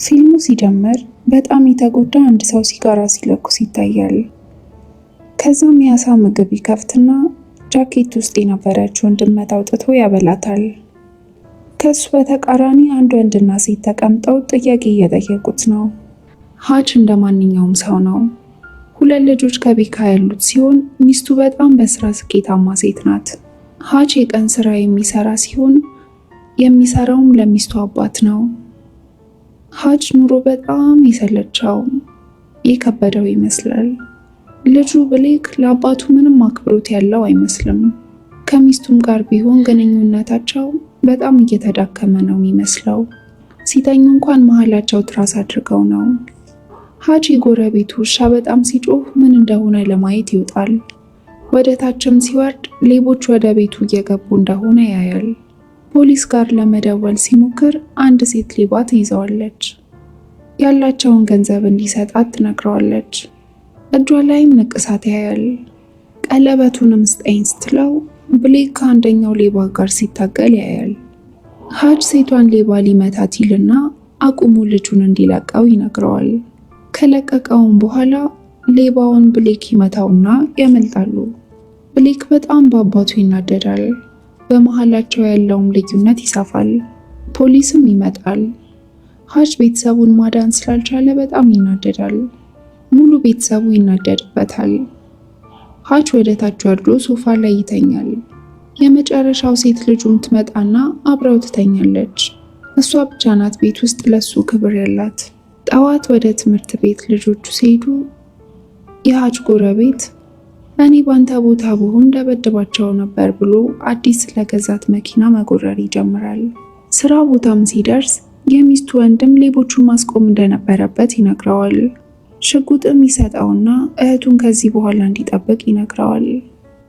ፊልሙ ሲጀምር በጣም የተጎዳ አንድ ሰው ሲጋራ ሲለኩስ ይታያል። ከዛም የአሳ ምግብ ይከፍትና ጃኬት ውስጥ የነበረችውን ድመት አውጥቶ ያበላታል። ከሱ በተቃራኒ አንድ ወንድና ሴት ተቀምጠው ጥያቄ እየጠየቁት ነው። ሀች እንደ ማንኛውም ሰው ነው። ሁለት ልጆች ከቤካ ያሉት ሲሆን ሚስቱ በጣም በስራ ስኬታማ ሴት ናት። ሀች የቀን ስራ የሚሰራ ሲሆን የሚሰራውም ለሚስቱ አባት ነው። ሀች ኑሮ በጣም የሰለቸው የከበደው ይመስላል። ልጁ ብሌክ ለአባቱ ምንም አክብሮት ያለው አይመስልም። ከሚስቱም ጋር ቢሆን ግንኙነታቸው በጣም እየተዳከመ ነው የሚመስለው። ሲተኙ እንኳን መሀላቸው ትራስ አድርገው ነው። ሀች የጎረቤቱ ውሻ በጣም ሲጮህ ምን እንደሆነ ለማየት ይወጣል። ወደ ታችም ሲወርድ ሌቦች ወደ ቤቱ እየገቡ እንደሆነ ያያል። ፖሊስ ጋር ለመደወል ሲሞክር አንድ ሴት ሌባ ትይዘዋለች። ያላቸውን ገንዘብ እንዲሰጣት ትነግረዋለች። እጇ ላይም ንቅሳት ያያል። ቀለበቱንም ስጠኝ ስትለው ብሌክ ከአንደኛው ሌባ ጋር ሲታገል ያያል። ሀች ሴቷን ሌባ ሊመታት ይልና አቁሙ ልጁን እንዲለቀው ይነግረዋል። ከለቀቀውም በኋላ ሌባውን ብሌክ ይመታውና ያመልጣሉ። ብሌክ በጣም በአባቱ ይናደዳል። በመሃላቸው ያለውም ልዩነት ይሰፋል። ፖሊስም ይመጣል። ሀች ቤተሰቡን ማዳን ስላልቻለ በጣም ይናደዳል። ሙሉ ቤተሰቡ ይናደድበታል። ሀች ወደ ታች ወርዶ ሶፋ ላይ ይተኛል። የመጨረሻው ሴት ልጁም ትመጣና አብረው ትተኛለች። እሷ ብቻ ናት ቤት ውስጥ ለሱ ክብር ያላት። ጠዋት ወደ ትምህርት ቤት ልጆቹ ሲሄዱ የሀች ጎረቤት እኔ ባንተ ቦታ ብሆን ደበድባቸው ነበር ብሎ አዲስ ስለገዛት መኪና መጎረር ይጀምራል። ስራ ቦታም ሲደርስ የሚስቱ ወንድም ሌቦቹን ማስቆም እንደነበረበት ይነግረዋል። ሽጉጥም ይሰጠውና እህቱን ከዚህ በኋላ እንዲጠብቅ ይነግረዋል።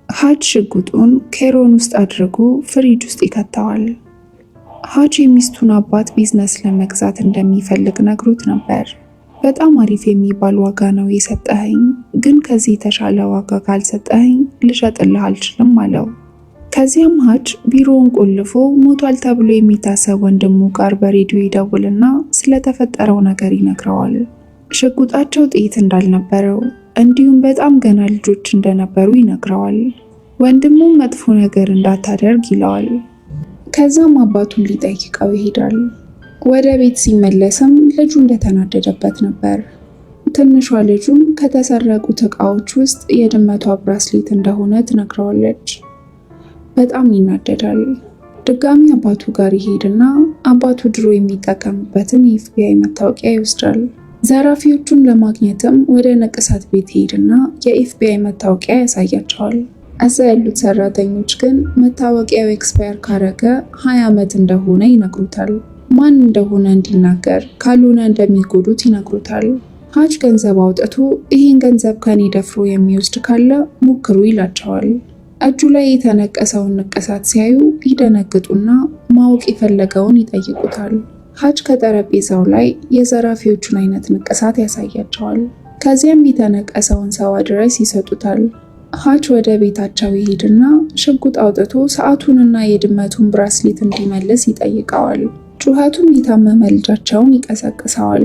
ሀች ሽጉጡን ኬሮን ውስጥ አድርጎ ፍሪጅ ውስጥ ይከተዋል። ሀች የሚስቱን አባት ቢዝነስ ለመግዛት እንደሚፈልግ ነግሮት ነበር። በጣም አሪፍ የሚባል ዋጋ ነው የሰጠኸኝ፣ ግን ከዚህ የተሻለ ዋጋ ካልሰጠኸኝ ልሸጥልህ አልችልም አለው። ከዚያም ሀች ቢሮውን ቆልፎ ሞቷል ተብሎ የሚታሰብ ወንድሙ ጋር በሬዲዮ ይደውልና ስለተፈጠረው ነገር ይነግረዋል። ሽጉጣቸው ጥይት እንዳልነበረው እንዲሁም በጣም ገና ልጆች እንደነበሩ ይነግረዋል። ወንድሙም መጥፎ ነገር እንዳታደርግ ይለዋል። ከዛም አባቱን ሊጠይቀው ይሄዳል። ወደ ቤት ሲመለስም ልጁ እንደተናደደበት ነበር። ትንሿ ልጁም ከተሰረቁት ዕቃዎች ውስጥ የድመቷ ብራስሌት እንደሆነ ትነግረዋለች። በጣም ይናደዳል። ድጋሚ አባቱ ጋር ይሄድና አባቱ ድሮ የሚጠቀምበትን የኤፍቢአይ መታወቂያ ይወስዳል። ዘራፊዎቹን ለማግኘትም ወደ ንቅሳት ቤት ይሄድና የኤፍቢአይ መታወቂያ ያሳያቸዋል። እዛ ያሉት ሰራተኞች ግን መታወቂያው ኤክስፓየር ካረገ 20 ዓመት እንደሆነ ይነግሩታል። ማን እንደሆነ እንዲናገር ካልሆነ እንደሚጎዱት ይነግሩታል። ሀች ገንዘብ አውጥቶ ይህን ገንዘብ ከኔ ደፍሮ የሚወስድ ካለ ሞክሩ ይላቸዋል። እጁ ላይ የተነቀሰውን ንቅሳት ሲያዩ ይደነግጡና ማወቅ የፈለገውን ይጠይቁታል። ሀች ከጠረጴዛው ላይ የዘራፊዎቹን አይነት ንቅሳት ያሳያቸዋል። ከዚያም የተነቀሰውን ሰው አድሬስ ይሰጡታል። ሀች ወደ ቤታቸው ይሄድና ሽጉጥ አውጥቶ ሰዓቱንና የድመቱን ብራስሌት እንዲመልስ ይጠይቀዋል። ጩኸቱም የታመመ ልጃቸውን ይቀሰቅሰዋል።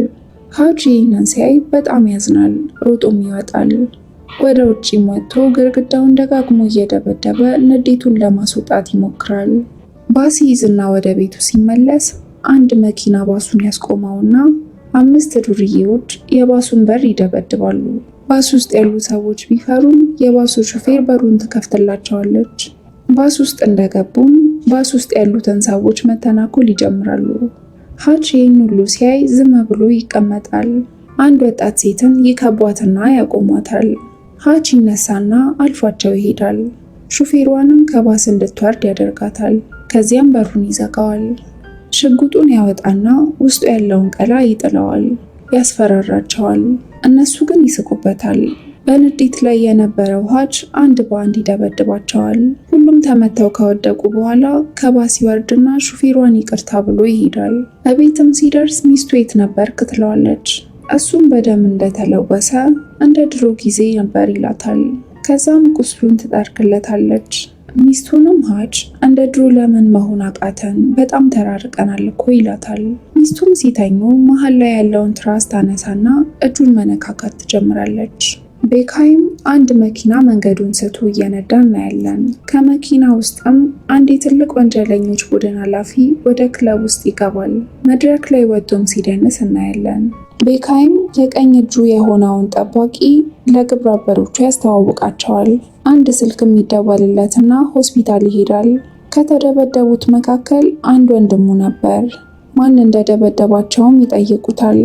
ሀች ይህንን ሲያይ በጣም ያዝናል። ሮጦም ይወጣል። ወደ ውጭም ወጥቶ ግድግዳውን ደጋግሞ እየደበደበ ንዴቱን ለማስወጣት ይሞክራል። ባስ ይዝና ወደ ቤቱ ሲመለስ አንድ መኪና ባሱን ያስቆመውና 5 ዱርዬዎች የባሱን በር ይደበድባሉ። ባስ ውስጥ ያሉ ሰዎች ቢፈሩም የባሱ ሹፌር በሩን ትከፍትላቸዋለች። ባስ ውስጥ እንደገቡም ባስ ውስጥ ያሉትን ሰዎች መተናኮል ይጀምራሉ። ሀች ይህን ሁሉ ሲያይ ዝም ብሎ ይቀመጣል። አንድ ወጣት ሴትን ይከቧትና ያቆሟታል። ሀች ይነሳና አልፏቸው ይሄዳል። ሹፌሯንም ከባስ እንድትወርድ ያደርጋታል። ከዚያም በሩን ይዘጋዋል። ሽጉጡን ያወጣና ውስጡ ያለውን ቀላ ይጥለዋል። ያስፈራራቸዋል። እነሱ ግን ይስቁበታል። በንዴት ላይ የነበረው ሀች አንድ በአንድ ይደበድባቸዋል። ሁሉም ተመተው ከወደቁ በኋላ ከባስ ይወርድና ሹፌሯን ይቅርታ ብሎ ይሄዳል። እቤትም ሲደርስ ሚስቱ የት ነበርክ ትለዋለች። እሱም በደም እንደተለወሰ እንደ ድሮ ጊዜ ነበር ይላታል። ከዛም ቁስሉን ትጠርግለታለች። ሚስቱንም ሀጅ እንደ ድሮ ለምን መሆን አቃተን? በጣም ተራርቀናል እኮ ይላታል። ሚስቱም ሲተኙ መሀል ላይ ያለውን ትራስ ታነሳና እጁን መነካካት ትጀምራለች። ቤካይም አንድ መኪና መንገዱን ስቶ እየነዳ እናያለን። ከመኪና ውስጥም አንድ የትልቅ ወንጀለኞች ቡድን ኃላፊ ወደ ክለብ ውስጥ ይገባል። መድረክ ላይ ወጥቶም ሲደንስ እናያለን። ቤካይም የቀኝ እጁ የሆነውን ጠባቂ ለግብረ አበሮቹ ያስተዋውቃቸዋል። አንድ ስልክም ይደወልለትና ሆስፒታል ይሄዳል። ከተደበደቡት መካከል አንድ ወንድሙ ነበር። ማን እንደደበደባቸውም ይጠይቁታል።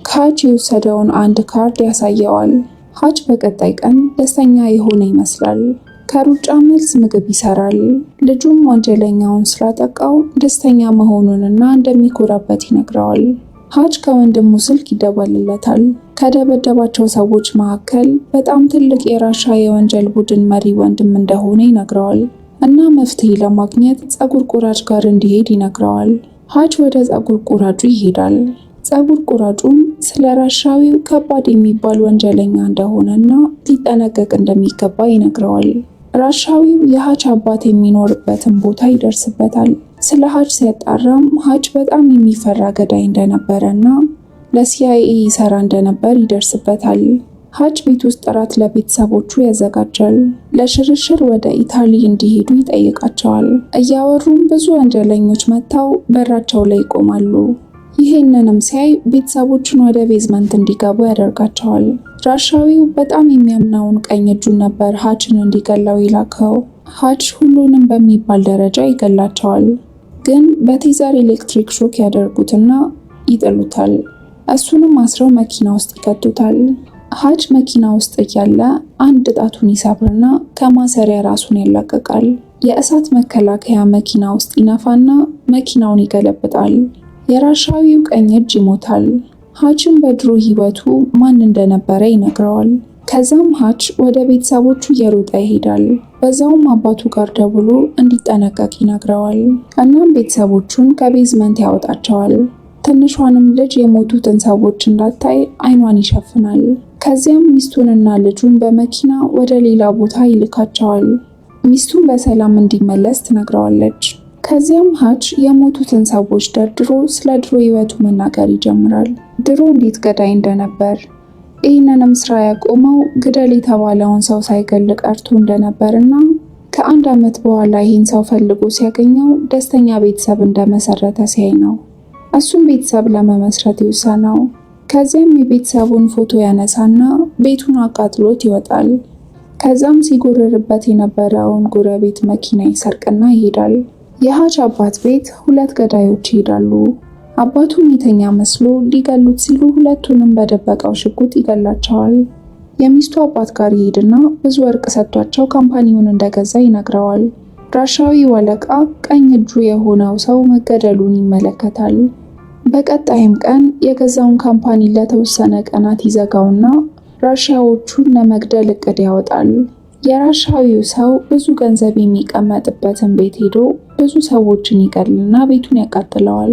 ከሀጅ የወሰደውን አንድ ካርድ ያሳየዋል። ሀጅ በቀጣይ ቀን ደስተኛ የሆነ ይመስላል። ከሩጫ መልስ ምግብ ይሰራል። ልጁም ወንጀለኛውን ስላጠቃው ደስተኛ መሆኑንና እንደሚኮራበት ይነግረዋል። ሀጅ ከወንድሙ ስልክ ይደወልለታል። ከደበደባቸው ሰዎች መካከል በጣም ትልቅ የራሻ የወንጀል ቡድን መሪ ወንድም እንደሆነ ይነግረዋል እና መፍትሄ ለማግኘት ፀጉር ቁራጭ ጋር እንዲሄድ ይነግረዋል። ሀጅ ወደ ፀጉር ቁራጩ ይሄዳል። ፀጉር ቁራጩም ስለ ራሻዊው ከባድ የሚባል ወንጀለኛ እንደሆነና ሊጠነቀቅ እንደሚገባ ይነግረዋል። ራሻዊው የሀጅ አባት የሚኖርበትን ቦታ ይደርስበታል። ስለ ሀጅ ሲያጣራም ሀጅ በጣም የሚፈራ ገዳይ እንደነበረና ለሲአይኤ ይሰራ እንደነበር ይደርስበታል። ሀጅ ቤት ውስጥ እራት ለቤተሰቦቹ ያዘጋጃል። ለሽርሽር ወደ ኢታሊ እንዲሄዱ ይጠይቃቸዋል። እያወሩም ብዙ ወንጀለኞች መጥተው በራቸው ላይ ይቆማሉ። ይህንንም ሲያይ ቤተሰቦቹን ወደ ቤዝመንት እንዲገቡ ያደርጋቸዋል። ራሻዊው በጣም የሚያምነውን ቀኝ እጁን ነበር ሀጅን እንዲገላው ይላከው። ሀጅ ሁሉንም በሚባል ደረጃ ይገላቸዋል። ግን በቴዘር ኤሌክትሪክ ሾክ ያደርጉትና ይጥሉታል። እሱንም አስረው መኪና ውስጥ ይከቱታል። ሀጅ መኪና ውስጥ እያለ አንድ ጣቱን ይሰብርና ከማሰሪያ ራሱን ያላቅቃል። የእሳት መከላከያ መኪና ውስጥ ይነፋና መኪናውን ይገለብጣል። የራሻዊው ቀኝ እጅ ይሞታል። ሀጅም በድሮ ህይወቱ ማን እንደነበረ ይነግረዋል። ከዛም ሀጅ ወደ ቤተሰቦቹ እየሮጠ ይሄዳል። በዛውም አባቱ ጋር ደውሎ እንዲጠነቀቅ ይነግረዋል። እናም ቤተሰቦቹን ከቤዝመንት ያወጣቸዋል። ትንሿንም ልጅ የሞቱትን ሰዎች እንዳታይ አይኗን ይሸፍናል። ከዚያም ሚስቱንና ልጁን በመኪና ወደ ሌላ ቦታ ይልካቸዋል። ሚስቱን በሰላም እንዲመለስ ትነግረዋለች። ከዚያም ሀጅ የሞቱትን ሰዎች ደርድሮ ስለ ድሮ ህይወቱ መናገር ይጀምራል። ድሮ እንዴት ገዳይ እንደነበር፣ ይህንንም ስራ ያቆመው ግደል የተባለውን ሰው ሳይገል ቀርቶ እንደነበርና ከአንድ ዓመት በኋላ ይህን ሰው ፈልጎ ሲያገኘው ደስተኛ ቤተሰብ እንደመሰረተ ሲያይ ነው እሱም ቤተሰብ ለመመስረት ይወሰነው። ከዚያም የቤተሰቡን ፎቶ ያነሳና ቤቱን አቃጥሎት ይወጣል። ከዛም ሲጎርርበት የነበረውን ጎረቤት መኪና ይሰርቅና ይሄዳል። የሀጅ አባት ቤት ሁለት ገዳዮች ይሄዳሉ። አባቱም የተኛ መስሎ ሊገሉት ሲሉ ሁለቱንም በደበቀው ሽጉጥ ይገላቸዋል። የሚስቱ አባት ጋር ይሄድና ብዙ ወርቅ ሰጥቷቸው ካምፓኒውን እንደገዛ ይነግረዋል። ራሻዊው አለቃ ቀኝ እጁ የሆነው ሰው መገደሉን ይመለከታል። በቀጣይም ቀን የገዛውን ካምፓኒ ለተወሰነ ቀናት ይዘጋውና ራሻዎቹን ለመግደል እቅድ ያወጣል። የራሻዊው ሰው ብዙ ገንዘብ የሚቀመጥበትን ቤት ሄዶ ብዙ ሰዎችን ይገድልና ቤቱን ያቃጥለዋል።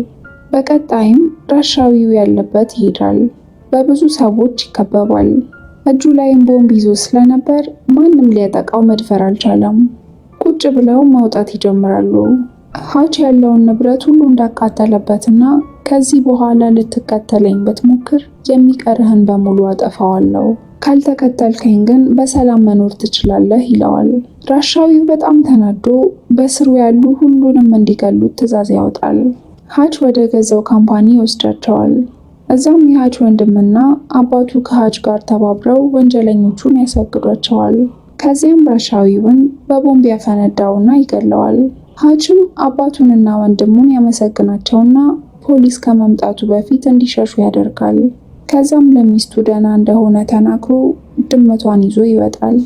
በቀጣይም ራሻዊው ያለበት ይሄዳል። በብዙ ሰዎች ይከበባል። እጁ ላይም ቦምብ ይዞ ስለነበር ማንም ሊያጠቃው መድፈር አልቻለም። ቁጭ ብለው መውጣት ይጀምራሉ። ሀጅ ያለውን ንብረት ሁሉ እንዳቃጠለበትና ከዚህ በኋላ ልትከተለኝ ብትሞክር የሚቀርህን በሙሉ አጠፋዋለሁ፣ ካልተከተልከኝ ግን በሰላም መኖር ትችላለህ ይለዋል። ራሻዊው በጣም ተናዶ በስሩ ያሉ ሁሉንም እንዲገሉት ትዕዛዝ ያወጣል። ሀጅ ወደ ገዛው ካምፓኒ ይወስዳቸዋል። እዛም የሀጅ ወንድምና አባቱ ከሀጅ ጋር ተባብረው ወንጀለኞቹን ያስወግዷቸዋል። ከዚያም ራሻዊውን በቦምብ ያፈነዳውና ይገለዋል። ሀጅም አባቱንና ወንድሙን ያመሰግናቸውና ፖሊስ ከመምጣቱ በፊት እንዲሸሹ ያደርጋል። ከዛም ለሚስቱ ደህና እንደሆነ ተናግሮ ድመቷን ይዞ ይወጣል።